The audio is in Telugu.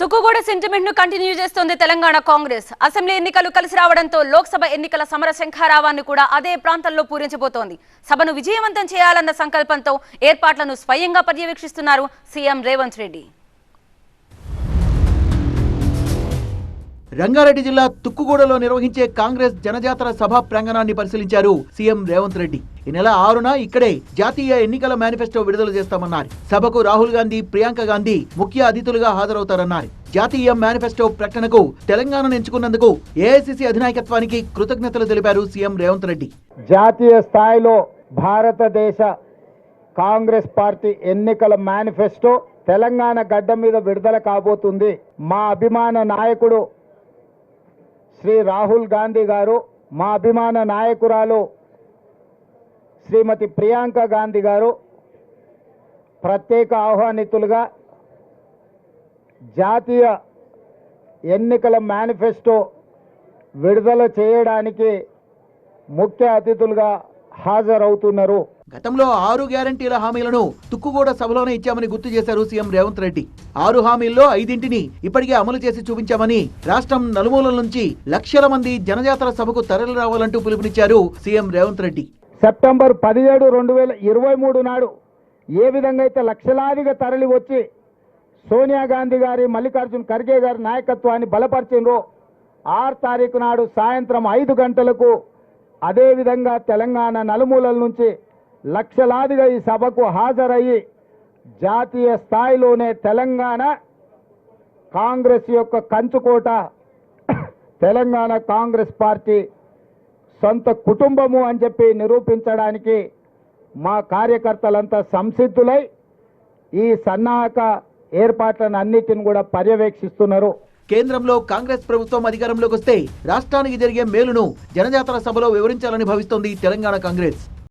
తుక్కుగూడ సెంటిమెంట్ ను కంటిన్యూ చేస్తోంది తెలంగాణ కాంగ్రెస్. అసెంబ్లీ ఎన్నికలు కలిసి రావడంతో లోక్సభ ఎన్నికల సమర శంఖారావాన్ని కూడా అదే ప్రాంతంలో పూరించబోతోంది. సభను విజయవంతం చేయాలన్న సంకల్పంతో ఏర్పాట్లను స్వయంగా పర్యవేక్షిస్తున్నారు సీఎం రేవంత్ రెడ్డి. రంగారెడ్డి జిల్లా తుక్కుగూడలో నిర్వహించే కాంగ్రెస్ జనజాతర సభ ప్రాంగణాన్ని పరిశీలించారు సీఎం రేవంత్ రెడ్డి. ఈ నెల 6న ఇక్కడే జాతీయ ఎన్నికల మేనిఫెస్టో విడుదల చేస్తామన్నారు. సభకు రాహుల్ గాంధీ, ప్రియాంక గాంధీ ముఖ్య అతిథులుగా హాజరవుతారన్నారు. జాతీయ మేనిఫెస్టో ప్రకటనకు తెలంగాణను ఎంచుకున్నందుకు ఏఐసీసీ అధినాయకత్వానికి కృతజ్ఞతలు తెలిపారు సీఎం రేవంత్ రెడ్డి. జాతీయ స్థాయిలో భారతదేశ కాంగ్రెస్ పార్టీ ఎన్నికల మేనిఫెస్టో తెలంగాణ గడ్డ మీద విడుదల కాబోతుంది. మా అభిమాన నాయకుడు శ్రీ రాహుల్ గాంధీ గారు, మా అభిమాన నాయకురాలు శ్రీమతి ప్రియాంక గాంధీ గారు ప్రత్యేక ఆహ్వానితులుగా జాతీయ ఎన్నికల మేనిఫెస్టో విడుదల చేయడానికి ముఖ్య అతిథులుగా హాజరవుతున్నారు. గతంలో 6 గ్యారంటీల హామీలను తుక్కుగూడ సభలోనే ఇచ్చామని గుర్తు చేశారు సీఎం రేవంత్ రెడ్డి. 6 హామీల్లో 5ంటిని ఇప్పటికే అమలు చేసి చూపించామని, రాష్ట్రం నలుమూలల నుంచి లక్షల మంది జనజాతర సభకు తరలి రావాలంటూ పిలుపునిచ్చారు సీఎం రేవంత్ రెడ్డి. సెప్టెంబర్ 17, 2023 నాడు ఏ విధంగా అయితే లక్షలాదిగా తరలి వచ్చి సోనియా గాంధీ గారి, మల్లికార్జున్ ఖర్గే గారి నాయకత్వాన్ని బలపరిచిండ్రో 6 తారీఖు నాడు సాయంత్రం 5 గంటలకు అదేవిధంగా తెలంగాణ నలుమూలల నుంచి లక్షలాదిగా ఈ సభకు హాజరయ్యి జాతీయ స్థాయిలోనే తెలంగాణ కాంగ్రెస్ యొక్క కంచుకోట, తెలంగాణ కాంగ్రెస్ పార్టీ సొంత కుటుంబము అని చెప్పి నిరూపించడానికి మా కార్యకర్తలంతా సంసిద్ధులై ఈ సన్నాహక ఏర్పాట్లను అన్నిటిని కూడా పర్యవేక్షిస్తున్నారు. కేంద్రంలో కాంగ్రెస్ ప్రభుత్వం అధికారంలోకి వస్తే రాష్ట్రానికి జరిగే మేలును జనజాతర సభలో వివరించాలని భావిస్తోంది తెలంగాణ కాంగ్రెస్.